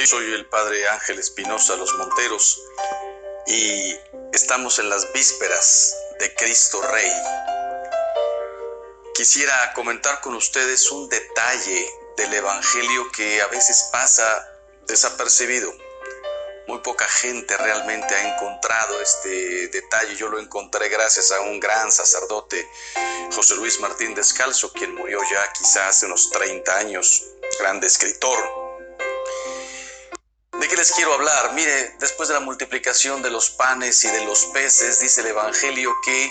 Sí, soy el padre Ángel Espinosa Los Monteros y estamos en las vísperas de Cristo Rey. Quisiera comentar con ustedes un detalle del Evangelio que a veces pasa desapercibido. Muy poca gente realmente ha encontrado este detalle. Yo lo encontré gracias a un gran sacerdote, José Luis Martín Descalzo, quien murió ya quizás hace unos 30 años, grande escritor. ¿De qué les quiero hablar? Mire, después de la multiplicación de los panes y de los peces, dice el Evangelio que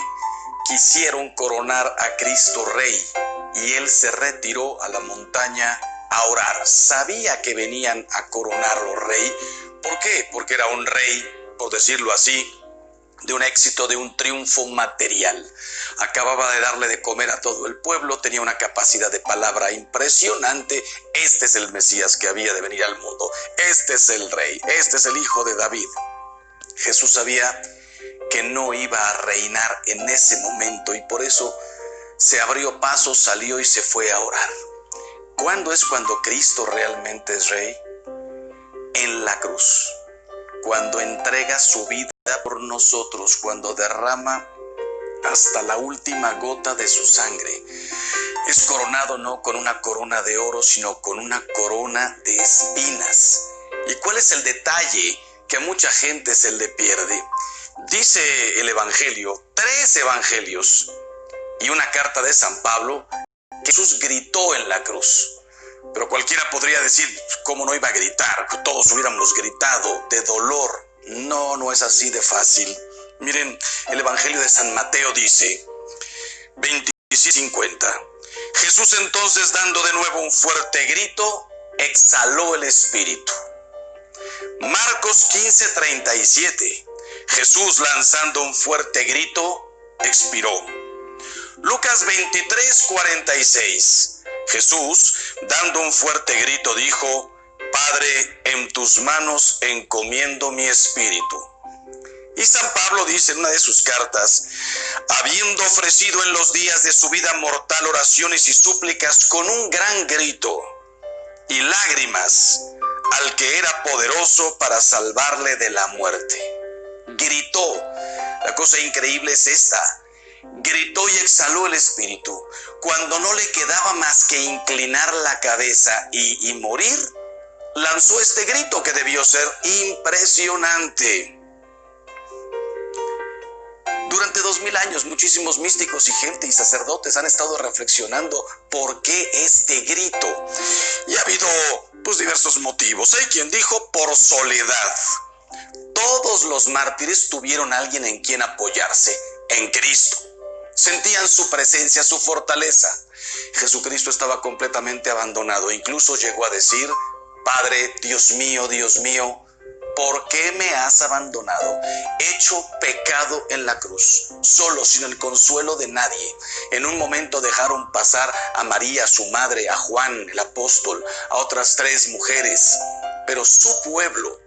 quisieron coronar a Cristo Rey y él se retiró a la montaña a orar. Sabía que venían a coronarlo rey. ¿Por qué? Porque era un rey, por decirlo así, de un éxito, de un triunfo material. Acababa de darle de comer a todo el pueblo, tenía una capacidad de palabra impresionante. Este es el Mesías que había de venir al mundo. Este es el rey, este es el hijo de David. Jesús sabía que no iba a reinar en ese momento y por eso se abrió paso, salió y se fue a orar. ¿Cuándo es cuando Cristo realmente es rey? En la cruz, cuando entrega su vida por nosotros, cuando derrama hasta la última gota de su sangre. Es coronado no con una corona de oro, sino con una corona de espinas. ¿Y cuál es el detalle que a mucha gente se le pierde? Dice el Evangelio, 3 evangelios y una carta de San Pablo, que Jesús gritó en la cruz. Pero cualquiera podría decir, ¿cómo no iba a gritar? Todos hubiéramos gritado de dolor. No, no es así de fácil. Miren, el Evangelio de San Mateo dice, 26:50. Jesús entonces, dando de nuevo un fuerte grito, exhaló el espíritu. Marcos 15:37. Jesús, lanzando un fuerte grito, expiró. Lucas 23:46. Jesús, dando un fuerte grito, dijo, Padre, en tus manos encomiendo mi espíritu. Y San Pablo dice en una de sus cartas, habiendo ofrecido en los días de su vida mortal oraciones y súplicas con un gran grito y lágrimas al que era poderoso para salvarle de la muerte. Gritó. La cosa increíble es esta. Gritó y exhaló el espíritu. Cuando no le quedaba más que inclinar la cabeza y morir, lanzó este grito que debió ser impresionante. Durante 2000 años, muchísimos místicos y gente y sacerdotes han estado reflexionando por qué este grito. Y ha habido diversos motivos. Hay quien dijo por soledad. Todos los mártires tuvieron a alguien en quien apoyarse, en Cristo. Sentían su presencia, su fortaleza. Jesucristo estaba completamente abandonado. Incluso llegó a decir, Padre, Dios mío, ¿por qué me has abandonado? Hecho pecado en la cruz, solo, sin el consuelo de nadie. En un momento dejaron pasar a María, su madre, a Juan, el apóstol, a otras 3 mujeres. Pero su pueblo,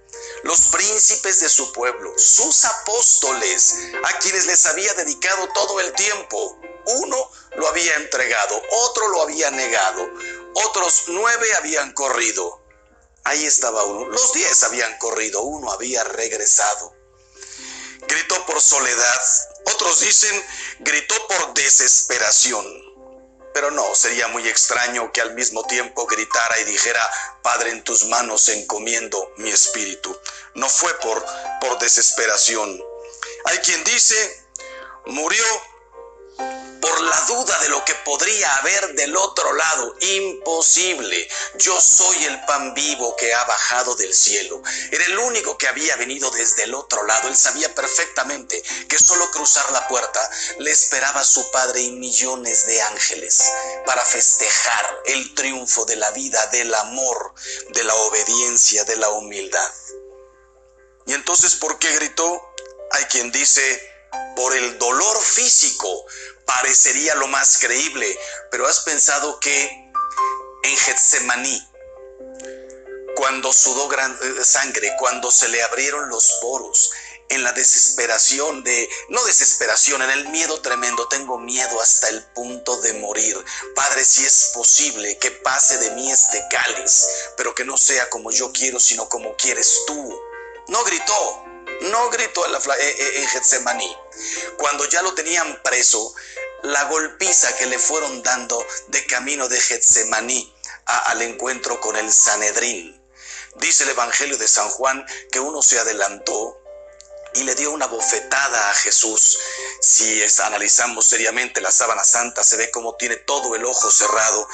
los príncipes de su pueblo, sus apóstoles, a quienes les había dedicado todo el tiempo, uno lo había entregado, otro lo había negado, otros 9 habían corrido. Ahí estaba uno, los 10 habían corrido, uno había regresado. Gritó por soledad, otros dicen, gritó por desesperación. Pero no, sería muy extraño que al mismo tiempo gritara y dijera, Padre, en tus manos encomiendo mi espíritu. No fue por desesperación. Hay quien dice, murió por la duda de lo que podría haber del otro lado. Imposible. Yo soy el pan vivo que ha bajado del cielo. Era el único que había venido desde el otro lado. Él sabía perfectamente que solo cruzar la puerta le esperaba a su Padre y millones de ángeles para festejar el triunfo de la vida, del amor, de la obediencia, de la humildad. ¿Y entonces por qué gritó? Hay quien dice, por el dolor físico. Parecería lo más creíble, pero ¿has pensado que en Getsemaní, cuando sudó sangre, cuando se le abrieron los poros, en la desesperación no desesperación, en el miedo tremendo. Tengo miedo hasta el punto de morir. Padre, si es posible que pase de mí este cáliz, pero que no sea como yo quiero, sino como quieres tú. No gritó en Getsemaní. Cuando ya lo tenían preso, la golpiza que le fueron dando de camino de Getsemaní al encuentro con el Sanedrín. Dice el Evangelio de San Juan que uno se adelantó y le dio una bofetada a Jesús. Si analizamos seriamente la sábana santa, se ve como tiene todo el ojo cerrado.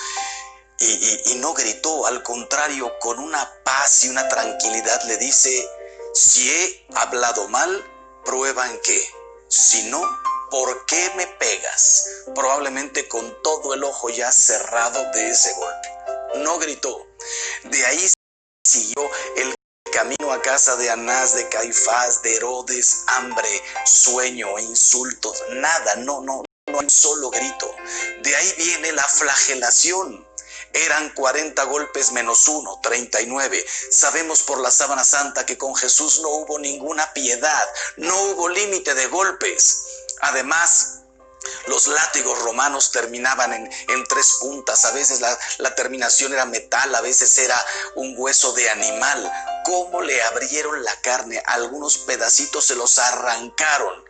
Y no gritó, al contrario, con una paz y una tranquilidad le dice: si he hablado mal, prueba en qué. Si no, ¿por qué me pegas? Probablemente con todo el ojo ya cerrado de ese golpe. No gritó. De ahí siguió el camino a casa de Anás, de Caifás, de Herodes, hambre, sueño, insultos, nada, no hay un solo grito. De ahí viene la flagelación. Eran 40 golpes menos 1, 39. Sabemos por la sábana santa que con Jesús no hubo ninguna piedad, no hubo límite de golpes. Además, los látigos romanos terminaban en 3 puntas. A veces la terminación era metal, a veces era un hueso de animal. ¿Cómo le abrieron la carne? Algunos pedacitos se los arrancaron.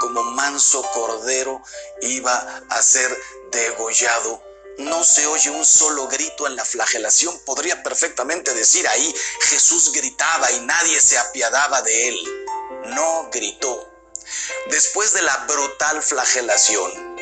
Como manso cordero iba a ser degollado. No se oye un solo grito en la flagelación. Podría perfectamente decir ahí: Jesús gritaba y nadie se apiadaba de él. No gritó. Después de la brutal flagelación,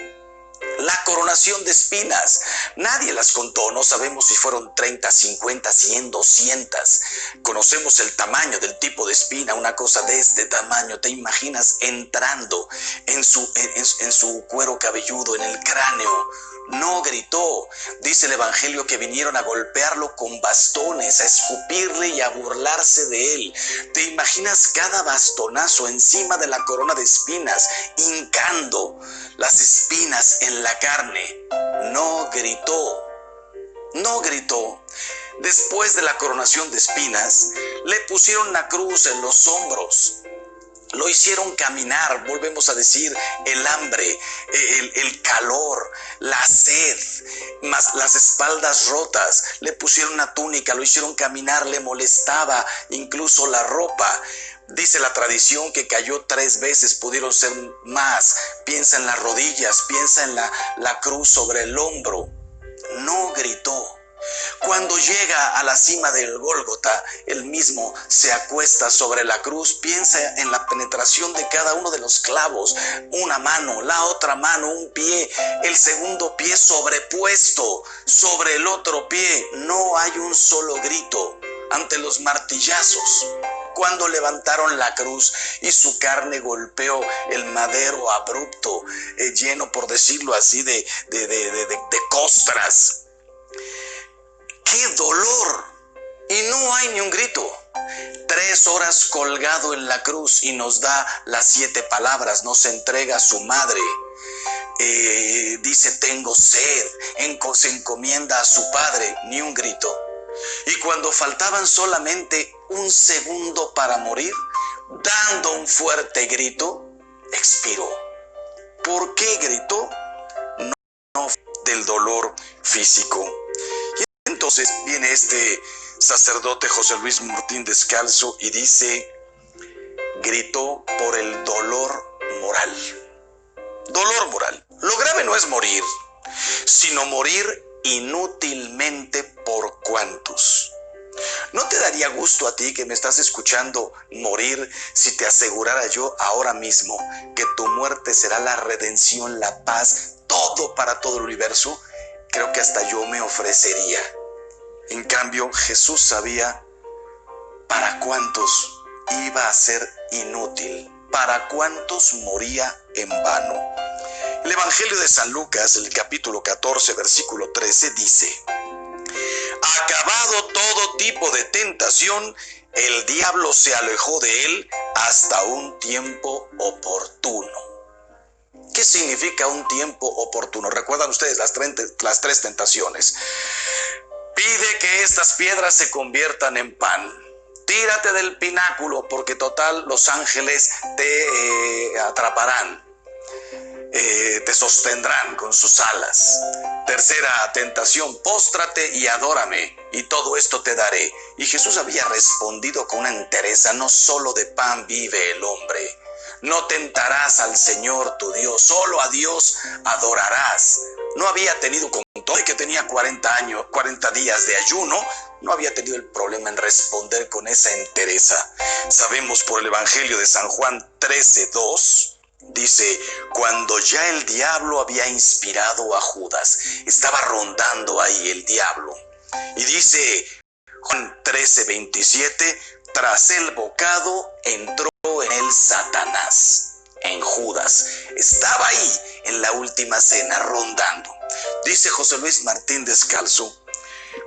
la coronación de espinas, nadie las contó, no sabemos si fueron 30, 50, 100, 200. Conocemos el tamaño del tipo de espina, una cosa de este tamaño. ¿Te imaginas entrando en su cuero cabelludo, en el cráneo? No gritó. Dice el Evangelio que vinieron a golpearlo con bastones, a escupirle y a burlarse de él. ¿Te imaginas cada bastonazo encima de la corona de espinas, hincando las espinas en la carne? No gritó. No gritó. Después de la coronación de espinas, le pusieron una cruz en los hombros. Lo hicieron caminar, volvemos a decir, el hambre, el calor, la sed, más las espaldas rotas. Le pusieron una túnica, lo hicieron caminar, le molestaba incluso la ropa. Dice la tradición que cayó 3 veces, pudieron ser más. Piensa en las rodillas, piensa en la cruz sobre el hombro. No gritó. Cuando llega a la cima del Gólgota, él mismo se acuesta sobre la cruz, piensa en la penetración de cada uno de los clavos, una mano, la otra mano, un pie, el segundo pie sobrepuesto sobre el otro pie. No hay un solo grito ante los martillazos. Cuando levantaron la cruz y su carne golpeó el madero abrupto, lleno, por decirlo así, de costras. ¡Qué dolor! Y no hay ni un grito. 3 horas colgado en la cruz y nos da las 7 palabras, nos entrega a su madre. Dice: tengo sed, se encomienda a su padre, ni un grito. Y cuando faltaban solamente un segundo para morir, dando un fuerte grito, expiró. ¿Por qué gritó? No del dolor físico. Entonces viene este sacerdote José Luis Martín Descalzo y dice: gritó por el dolor moral. Dolor moral. Lo grave no es morir, sino morir inútilmente. ¿Por cuántos? ¿No te daría gusto a ti que me estás escuchando morir si te asegurara yo ahora mismo que tu muerte será la redención, la paz, todo para todo el universo? Creo que hasta yo me ofrecería. En cambio, Jesús sabía para cuántos iba a ser inútil, para cuántos moría en vano. El Evangelio de San Lucas, el capítulo 14, versículo 13, dice: acabado todo tipo de tentación, el diablo se alejó de él hasta un tiempo oportuno. ¿Qué significa un tiempo oportuno? ¿Recuerdan ustedes las 3 tentaciones? Pide que estas piedras se conviertan en pan. tírate del pináculo porque total los ángeles te atraparán, te sostendrán con sus alas. Tercera tentación, póstrate y adórame, y todo esto te daré. Y Jesús había respondido con una entereza: no solo de pan vive el hombre. No tentarás al Señor tu Dios, solo a Dios adorarás. No había tenido, con todo y que tenía 40 días de ayuno, no había tenido el problema en responder con esa entereza. Sabemos por el Evangelio de San Juan 13:2, dice: cuando ya el diablo había inspirado a Judas, estaba rondando ahí el diablo. Y dice Juan 13:27, tras el bocado entró en él Satanás, en Judas. Estaba ahí en la última cena rondando. Dice José Luis Martín Descalzo: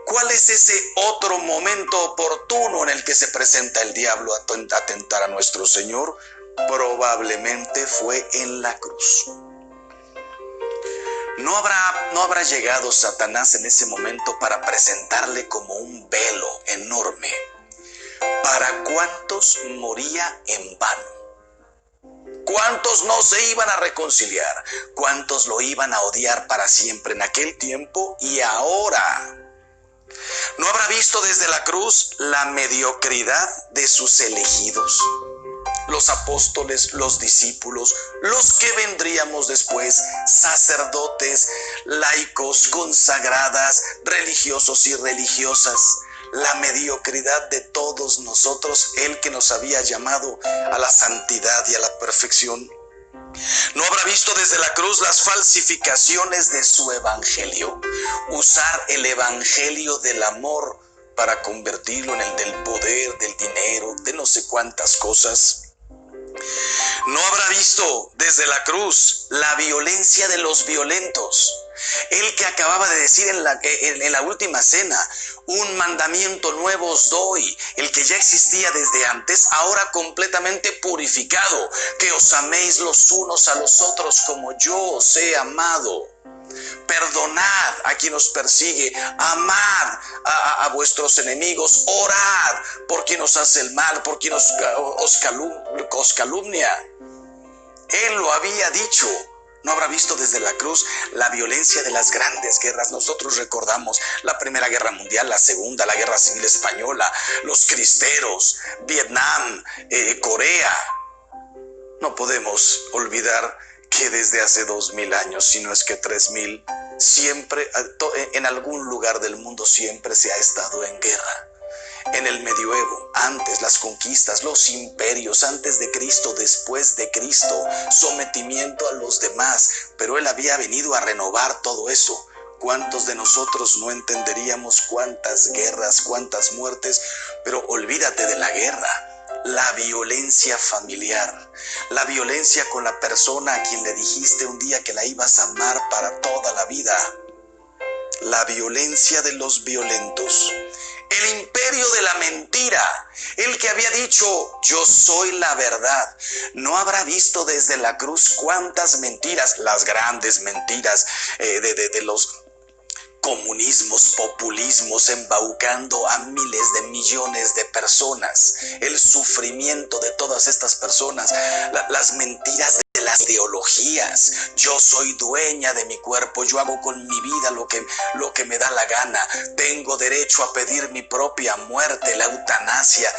¿cuál es ese otro momento oportuno en el que se presenta el diablo a tentar a nuestro Señor? Probablemente fue en la cruz. No habrá llegado Satanás en ese momento para presentarle como un velo enorme. ¿Para cuántos moría en vano? ¿Cuántos no se iban a reconciliar? ¿Cuántos lo iban a odiar para siempre en aquel tiempo y ahora? ¿No habrá visto desde la cruz la mediocridad de sus elegidos? Los apóstoles, los discípulos, los que vendríamos después, sacerdotes, laicos, consagradas, religiosos y religiosas. La mediocridad de todos nosotros, el que nos había llamado a la santidad y a la perfección. ¿No habrá visto desde la cruz las falsificaciones de su evangelio? Usar el evangelio del amor para convertirlo en el del poder, del dinero, de no sé cuántas cosas. ¿No habrá visto desde la cruz la violencia de los violentos? El que acababa de decir en la última cena: un mandamiento nuevo os doy, el que ya existía desde antes, ahora completamente purificado, que os améis los unos a los otros como yo os he amado. Perdonad a quien os persigue, amad a vuestros enemigos, orad por quien os hace el mal, por quien os calumnia. Él lo había dicho. ¿No habrá visto desde la cruz la violencia de las grandes guerras? Nosotros recordamos la Primera Guerra Mundial, la Segunda, la Guerra Civil Española, los cristeros, Vietnam, Corea. No podemos olvidar que desde hace 2000 años, si no es que 3000, siempre, en algún lugar del mundo siempre se ha estado en guerra. En el medioevo, antes las conquistas, los imperios, antes de Cristo, después de Cristo, sometimiento a los demás, pero Él había venido a renovar todo eso. ¿Cuántos de nosotros no entenderíamos cuántas guerras, cuántas muertes? Pero olvídate de la guerra. La violencia familiar, la violencia con la persona a quien le dijiste un día que la ibas a amar para toda la vida. La violencia de los violentos. El imperio de la mentira, el que había dicho: yo soy la verdad. ¿No habrá visto desde la cruz cuántas mentiras, las grandes mentiras de los comunismos, populismos, embaucando a miles de millones de personas? El sufrimiento de todas estas personas, las mentiras de las ideologías. Yo soy dueña de mi cuerpo, yo hago con mi vida lo que me da la gana, tengo derecho a pedir mi propia muerte, la eutanasia.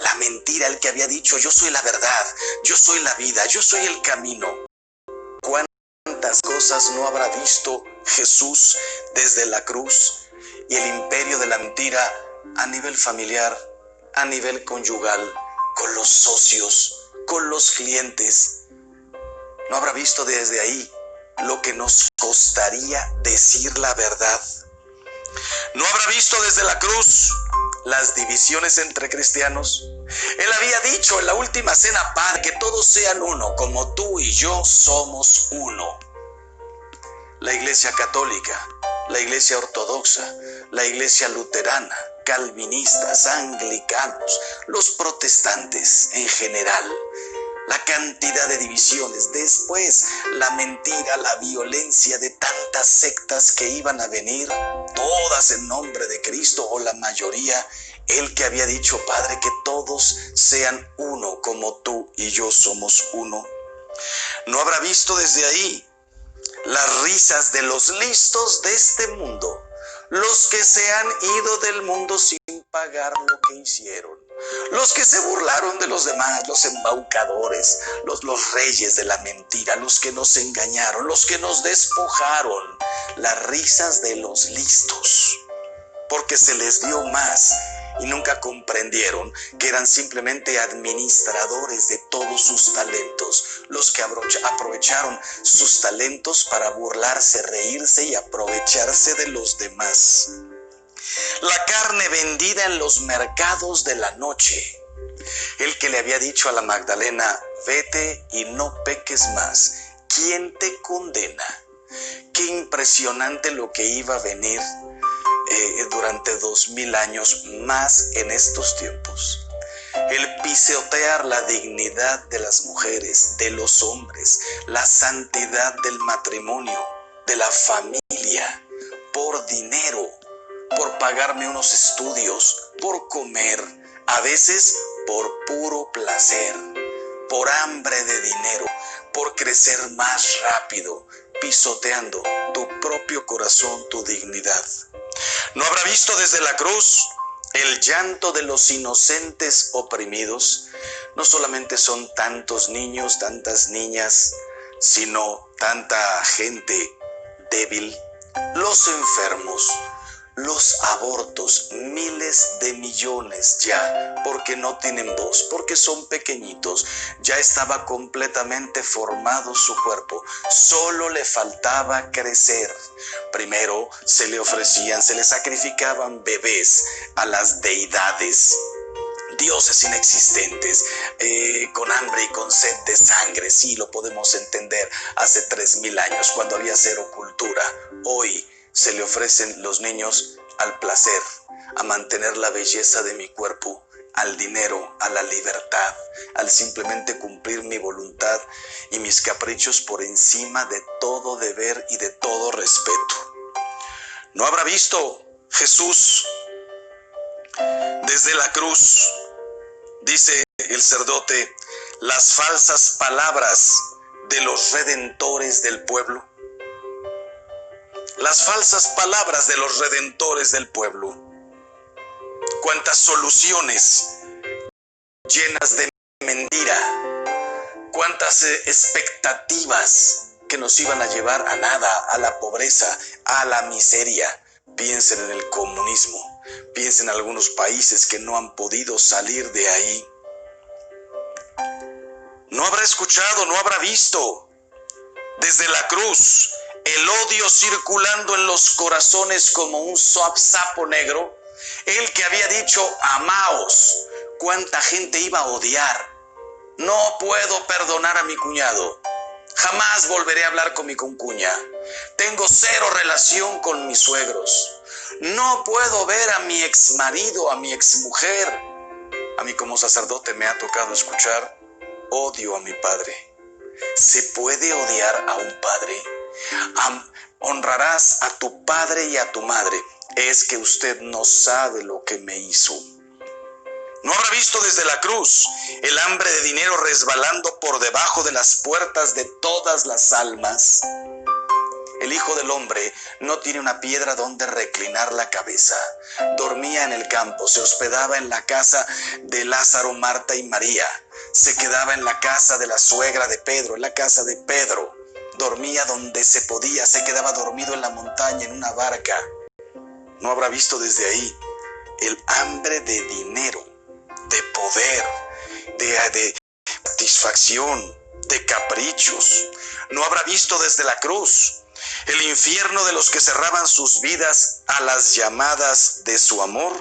La mentira, el que había dicho: yo soy la verdad, yo soy la vida, yo soy el camino. ¿Cuántas cosas no habrá visto Jesús desde la cruz? Y el imperio de la mentira a nivel familiar, a nivel conyugal, con los socios, con los clientes. ¿No habrá visto desde ahí lo que nos costaría decir la verdad? ¿No habrá visto desde la cruz las divisiones entre cristianos? Él había dicho en la última cena: Padre, que todos sean uno, como tú y yo somos uno. La Iglesia católica, la Iglesia ortodoxa, la Iglesia luterana, calvinistas, anglicanos, los protestantes en general, la cantidad de divisiones, después la mentira, la violencia de tantas sectas que iban a venir, todas en nombre de Cristo o la mayoría. Él que había dicho, Padre, que todos sean uno como tú y yo somos uno. ¿No habrá visto desde ahí las risas de los listos de este mundo, los que se han ido del mundo sin pagar lo que hicieron, los que se burlaron de los demás, los embaucadores, los reyes de la mentira, los que nos engañaron, los que nos despojaron, las risas de los listos, porque se les dio más y nunca comprendieron que eran simplemente administradores de todos sus talentos, los que aprovecharon sus talentos para burlarse, reírse y aprovecharse de los demás. La carne vendida en los mercados de la noche. El que le había dicho a la Magdalena, vete y no peques más. ¿Quién te condena? Qué impresionante lo que iba a venir durante 2000 años más en estos tiempos. El pisotear la dignidad de las mujeres, de los hombres, la santidad del matrimonio, de la familia, por dinero, por pagarme unos estudios, por comer, a veces por puro placer, por hambre de dinero, por crecer más rápido, pisoteando tu propio corazón, tu dignidad. ¿No habrá visto desde la cruz el llanto de los inocentes oprimidos? No solamente son tantos niños, tantas niñas, sino tanta gente débil, los enfermos, los abortos, miles de millones ya, porque no tienen voz, porque son pequeñitos, ya estaba completamente formado su cuerpo, solo le faltaba crecer. Primero se le ofrecían, se le sacrificaban bebés a las deidades, dioses inexistentes, con hambre y con sed de sangre. Sí, lo podemos entender hace 3000 años, cuando había cero cultura. Hoy se le ofrecen los niños al placer, a mantener la belleza de mi cuerpo, al dinero, a la libertad, al simplemente cumplir mi voluntad y mis caprichos por encima de todo deber y de todo respeto. ¿No habrá visto Jesús desde la cruz, dice el sacerdote, las falsas palabras de los redentores del pueblo? Las falsas palabras de los redentores del pueblo. Cuántas soluciones llenas de mentira, cuántas expectativas que nos iban a llevar a nada, a la pobreza, a la miseria. Piensen en el comunismo, piensen en algunos países que no han podido salir de ahí. No habrá escuchado, no habrá visto desde la cruz el odio circulando en los corazones como un sapo negro. El que había dicho, amaos, cuánta gente iba a odiar. No puedo perdonar a mi cuñado. Jamás volveré a hablar con mi concuña. Tengo cero relación con mis suegros. No puedo ver a mi exmarido, a mi exmujer. A mí como sacerdote me ha tocado escuchar, odio a mi padre. ¿Se puede odiar a un padre? Honrarás a tu padre y a tu madre. Es que usted no sabe lo que me hizo. ¿No habrá visto desde la cruz el hambre de dinero resbalando por debajo de las puertas de todas las almas? El Hijo del Hombre no tiene una piedra donde reclinar la cabeza. Dormía en el campo, se hospedaba en la casa de Lázaro, Marta y María. Se quedaba en la casa de la suegra de Pedro, en la casa de Pedro. Dormía donde se podía, se quedaba dormido en la montaña, en una barca. ¿No habrá visto desde ahí el hambre de dinero, de poder, de satisfacción, de caprichos? ¿No habrá visto desde la cruz el infierno de los que cerraban sus vidas a las llamadas de su amor?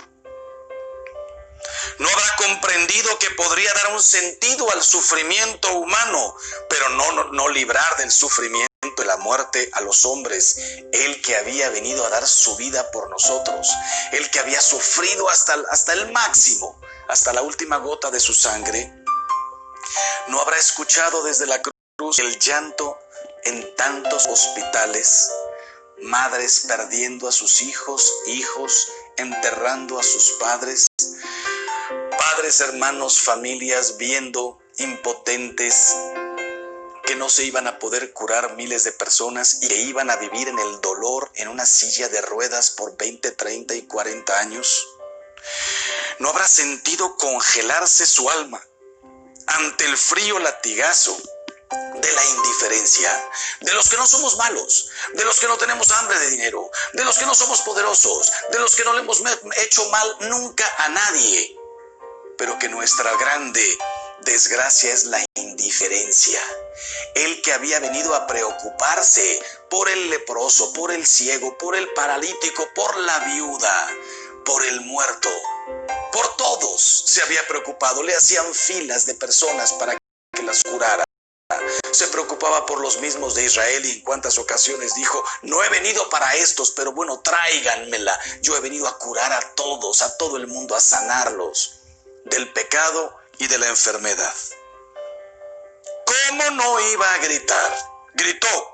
¿No habrá comprendido que podría dar un sentido al sufrimiento humano, pero no librar del sufrimiento y la muerte a los hombres? El que había venido a dar su vida por nosotros, el que había sufrido hasta el máximo, hasta la última gota de su sangre. ¿No habrá escuchado desde la cruz el llanto en tantos hospitales? Madres perdiendo a sus hijos, hijos enterrando a sus padres, padres, hermanos, familias viendo impotentes que no se iban a poder curar miles de personas y que iban a vivir en el dolor en una silla de ruedas por 20, 30 y 40 años. ¿No habrá sentido congelarse su alma ante el frío latigazo de la indiferencia, de los que no somos malos, de los que no tenemos hambre de dinero, de los que no somos poderosos, de los que no le hemos hecho mal nunca a nadie, pero que nuestra grande desgracia es la indiferencia? El que había venido a preocuparse por el leproso, por el ciego, por el paralítico, por la viuda, por el muerto, por todos se había preocupado. Le hacían filas de personas para que las curara. Se preocupaba por los mismos de Israel y en cuántas ocasiones dijo: no he venido para estos, pero bueno, tráiganmela. Yo he venido a curar a todos, a todo el mundo, a sanarlos del pecado y de la enfermedad. ¿Cómo no iba a gritar? Gritó.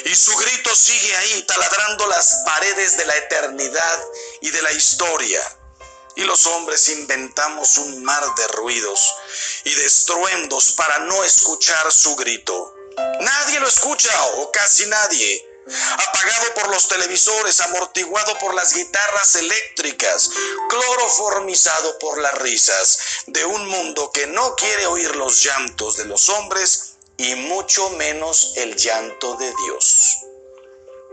Y su grito sigue ahí, taladrando las paredes de la eternidad y de la historia. Y los hombres inventamos un mar de ruidos y de estruendos para no escuchar su grito. Nadie lo escucha, o casi nadie. Apagado por los televisores, amortiguado por las guitarras eléctricas, cloroformizado por las risas de un mundo que no quiere oír los llantos de los hombres y mucho menos el llanto de Dios.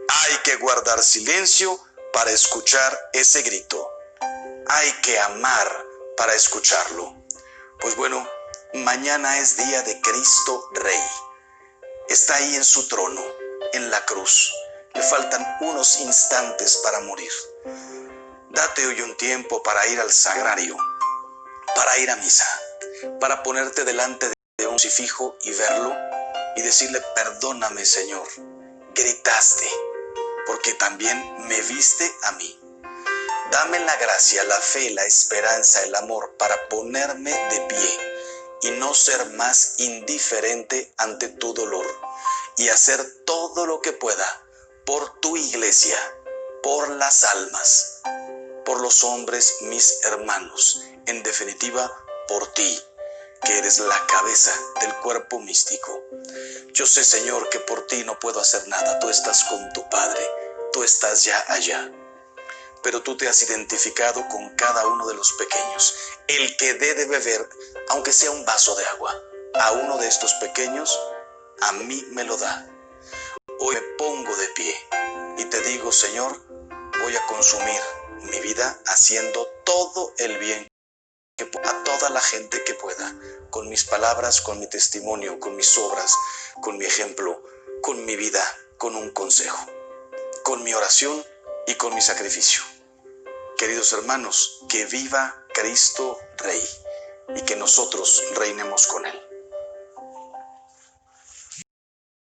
Hay que guardar silencio para escuchar ese grito. Hay que amar para escucharlo. Pues bueno, mañana es día de Cristo Rey. Está ahí en su trono, en la cruz. Le faltan unos instantes para morir. Date hoy un tiempo para ir al sagrario, para ir a misa, para ponerte delante de un crucifijo y verlo y decirle: perdóname, Señor, gritaste, porque también me viste a mí. Dame la gracia, la fe, la esperanza, el amor para ponerme de pie y no ser más indiferente ante tu dolor y hacer todo lo que pueda por tu iglesia, por las almas, por los hombres, mis hermanos, en definitiva, por ti, que eres la cabeza del cuerpo místico. Yo sé, Señor, que por ti no puedo hacer nada. Tú estás con tu Padre, tú estás ya allá. Pero tú te has identificado con cada uno de los pequeños. El que dé de beber, aunque sea un vaso de agua, a uno de estos pequeños, a mí me lo da. Hoy me pongo de pie y te digo: Señor, voy a consumir mi vida haciendo todo el bien a toda la gente que pueda, con mis palabras, con mi testimonio, con mis obras, con mi ejemplo, con mi vida, con un consejo, con mi oración y con mi sacrificio. Queridos hermanos, que viva Cristo Rey y que nosotros reinemos con Él.